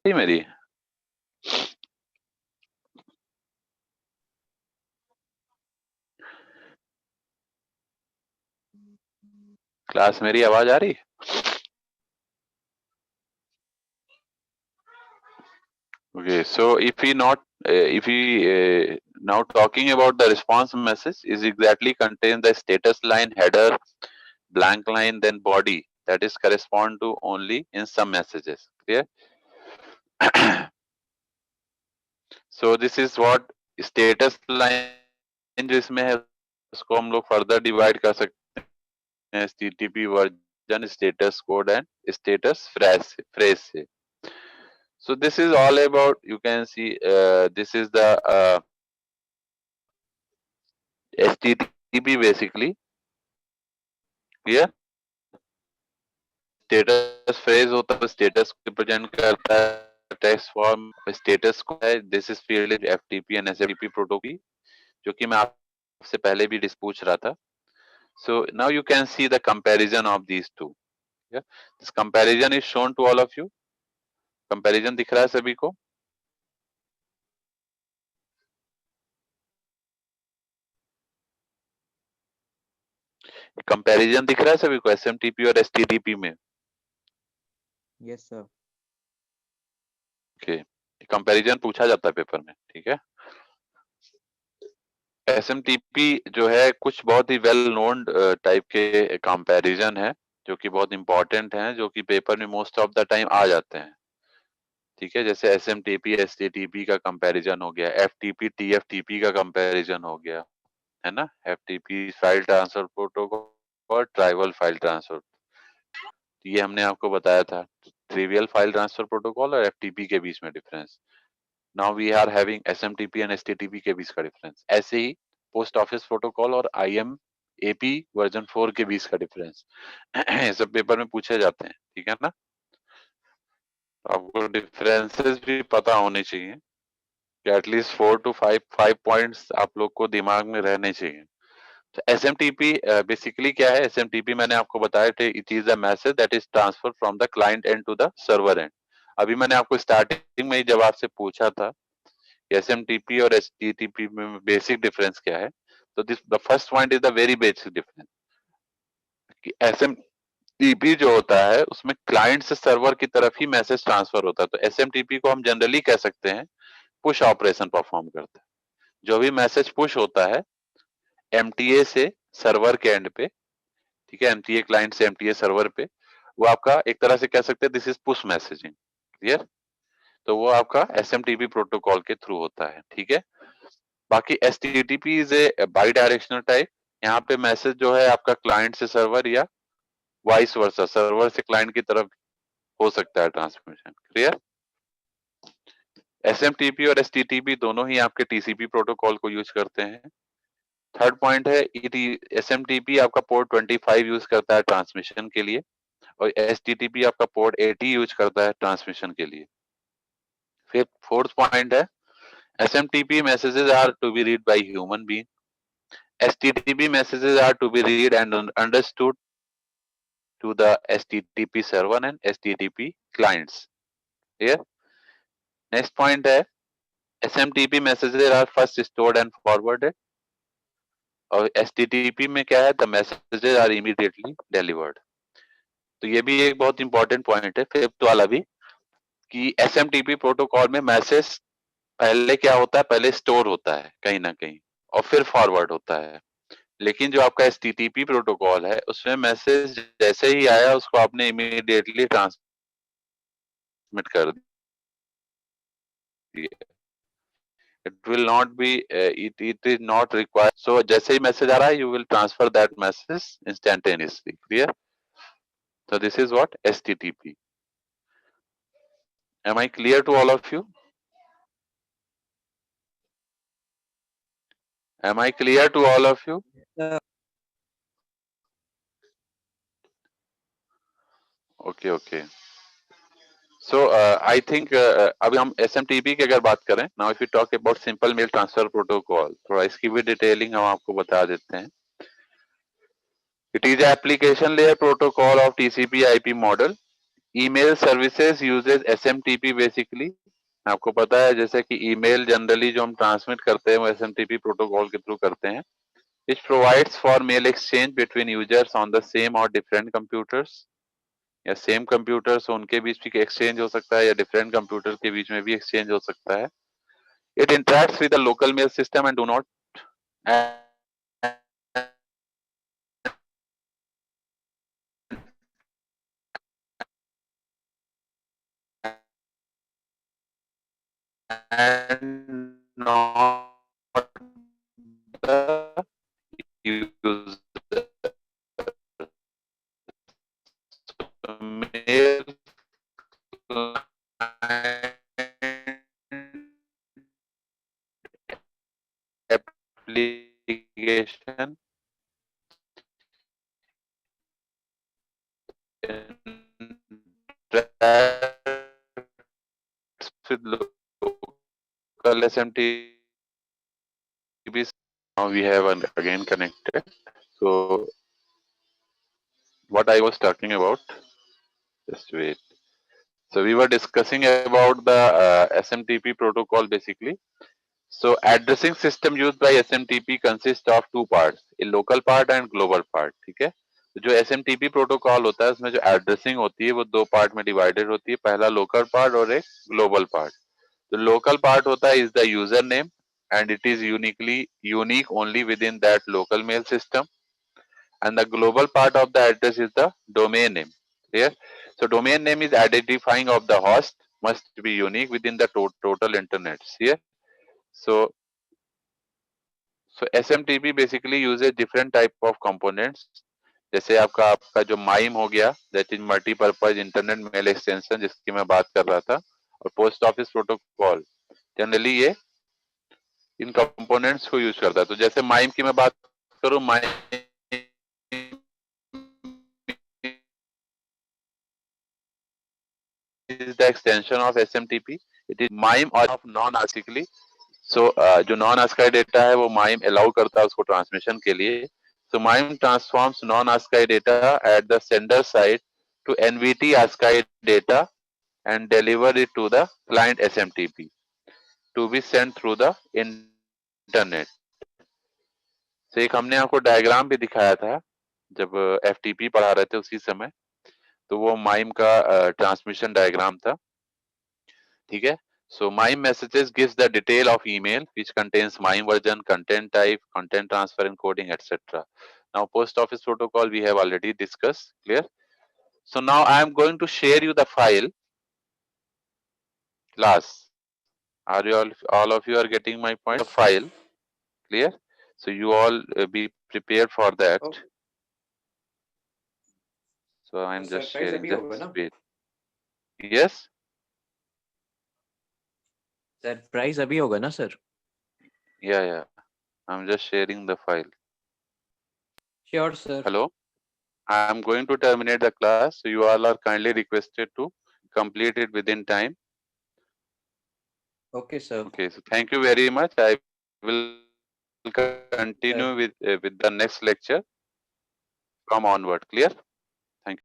मेरी क्लास, मेरी आवाज आ रही? Okay, so if we now talking about the response message is exactly contain the status line, header, blank line, then body that is correspond to only in some messages. Clear? So this is what status line जो इसमें है उसको हम लोग further divide कर सकते हैं HTTP version, status code and status phrase से. So this is all about, you can see this is the HTTP basically. Clear? Status phrase होता है, स्टेटस को रिप्रेजेंट करता है, टेक्स्ट फॉर्म स्टेटस को है, this is field FTP and SMTP protocol, जो कि मैं आपसे पहले भी पूछ रहा था. So now you can see the comparison of these two. This comparison is shown to all of you. Comparison दिख रहा है सभी को? कंपैरिजन दिख रहा है सभी को एसएमटीपी और एसटीटीपी में? Yes sir. ओके, कंपैरिजन पूछा जाता है पेपर में, ठीक है. एसएमटीपी जो है कुछ बहुत ही वेल नोन टाइप के कंपैरिजन है जो कि बहुत इंपॉर्टेंट हैं, जो कि पेपर में मोस्ट ऑफ द टाइम आ जाते हैं. ठीक है, जैसे एसएमटीपी एसटीटीपी का कंपैरिजन हो गया, एफटीपी टीएफटीपी का कंपैरिजन हो गया, है ना. एफटीपी फाइल ट्रांसफर प्रोटोकॉल और ट्राइबल फाइल ट्रांसफर, ये हमने आपको बताया था. ट्रिवियल फाइल ट्रांसफर प्रोटोकॉल और एफटीपी के बीच में difference. Now we are having SMTP and STTP के बीच का डिफरेंस. ऐसे ही पोस्ट ऑफिस प्रोटोकॉल और आईएमएपी वर्जन 4 के बीच का डिफरेंस सब पेपर में पूछे जाते हैं, ठीक है ना. आपको डिफरेंसेस भी पता होने चाहिए कि एटलीस्ट 4 to 5 पॉइंट्स आप लोग को दिमाग में रहने चाहिए. तो एसएमटीपी बेसिकली क्या है? एसएमटीपी मैंने आपको बताया था, it is a message that is transfer from the client and to the server and. अभी मैंने आपको स्टार्टिंग में ही जब आपसे पूछा था एसएमटीपी और एचटीटीपी में बेसिक डिफरेंस क्या है, तो this the first point is the very basic difference कि एसएमटीपी जो होता है उसमें क्लाइंट से सर्वर की तरफ ही मैसेज ट्रांसफर होता है. तो एसएमटीपी को हम जनरली कह सकते हैं पुश ऑपरेशन परफॉर्म करता है. जो भी मैसेज पुश होता है एमटीए से सर्वर के एंड पे, ठीक है, एमटीए क्लाइंट से एमटीए सर्वर पे, वो आपका एक तरह से कह सकते हैं this is push messaging. Clear? तो वो आपका एसएमटीपी प्रोटोकॉल के थ्रू होता है, ठीक है. बाकी HTTP is a by directional type. यहाँ पे मैसेज जो है आपका क्लाइंट से सर्वर या वाइस वर्सा सर्वर से क्लाइंट की तरफ हो सकता है ट्रांसमिशन. क्लियर? एसएमटीपी और एचटीटीपी दोनों ही आपके टीसीपी प्रोटोकॉल को यूज करते हैं. थर्ड पॉइंट है एसएमटीपी आपका पोर्ट 25 यूज करता है ट्रांसमिशन के लिए और एचटीटीपी आपका पोर्ट 80 यूज करता है ट्रांसमिशन के लिए. फिर फोर्थ पॉइंट है SMTP messages are to be read by human being. HTTP messages are to be read and understood to the HTTP server and HTTP clients. Here, next point है SMTP messages are first stored and forwarded. और HTTP में क्या है? The messages are immediately delivered. तो ये भी एक बहुत इंपॉर्टेंट पॉइंट है, फिफ्थ वाला भी, कि SMTP प्रोटोकॉल में मैसेज पहले क्या होता है? पहले स्टोर होता है कहीं ना कहीं और फिर फॉरवर्ड होता है. लेकिन जो आपका एचटीटीपी प्रोटोकॉल है उसमें मैसेज जैसे ही आया उसको आपने इमीडिएटली ट्रांसमिट कर दिया. It will not be it is not required. So जैसे ही मैसेज आ रहा है you will transfer that message instantaneously. Clear? So this is what HTTP. Am I clear to all of you? Am I clear to all of you? Okay, okay. So I think अभी हम SMTP की अगर बात करें, now if you talk about simple mail transfer protocol, थोड़ा इसकी भी detailing हम आपको बता देते हैं. It is application layer protocol of TCP/IP model. Email services uses SMTP basically. आपको पता है जैसे कि ईमेल जनरली जो हम ट्रांसमिट करते हैं वो SMTP प्रोटोकॉल के थ्रू करते हैं. Which provides for mail exchange between users on the same or different computers. या सेम कंप्यूटर्स उनके बीच भी एक्सचेंज हो सकता है या डिफरेंट कंप्यूटर के बीच में भी एक्सचेंज हो सकता है. It interacts with the local mail system and do not not the user. Mail application with local SMTP. Now we have again connected. So what I was talking about, just wait. So we were discussing about the SMTP protocol basically. So addressing system used by SMTP consists of two parts, a local part and global part. ठीक है. तो जो SMTP protocol होता है उसमें जो addressing होती है वो दो पार्ट में डिवाइडेड होती है. पहला लोकल पार्ट और एक ग्लोबल पार्ट. तो लोकल पार्ट होता है is the user name and it is unique only within that local mail system, and the global part of the address is the domain name. Clear? So domain name is identifying of the host, must be unique within the total internet. Here, so SMTP basically uses different type of components. जैसे आपका आपका जो MIME हो गया, that is multipurpose internet mail extension जिसकी मैं बात कर रहा था, और पोस्ट ऑफिस प्रोटोकॉल, जनरली ये इन कंपोनेंट्स को यूज करता है. तो जैसे माइम की मैं बात करूं, mime is the extension of SMTP. It is MIME or of non-ASCII. So जो non-ASCII data है वो MIME allow करता है उसको ट्रांसमिशन के लिए. So MIME transforms non-ASCII data at the sender side to NVT ASCII data and deliver it to the client SMTP to be sent through the internet. So एक हमने आपको डायग्राम भी दिखाया था जब FTP पढ़ा रहे थे उसी समय, तो वो MIME का ट्रांसमिशन डायग्राम था. ठीक है. So MIME messages gives the detail of email which contains MIME version, content type, content transfer encoding, etc. Now post office protocol we have already discussed. Clear? So now I am going to share you the file. Class, are you all of you are getting my point? The file. Clear? So you all be prepared for that. Oh. So I am just sharing. Just wait. Yes. Sir price अभी होगा ना sir? Yeah. I'm just sharing the file. Sure sir. Hello. I am going to terminate the class, so you all are kindly requested to complete it within time. Okay sir. Okay, so thank you very much. I will continue with the next lecture from onward. Clear?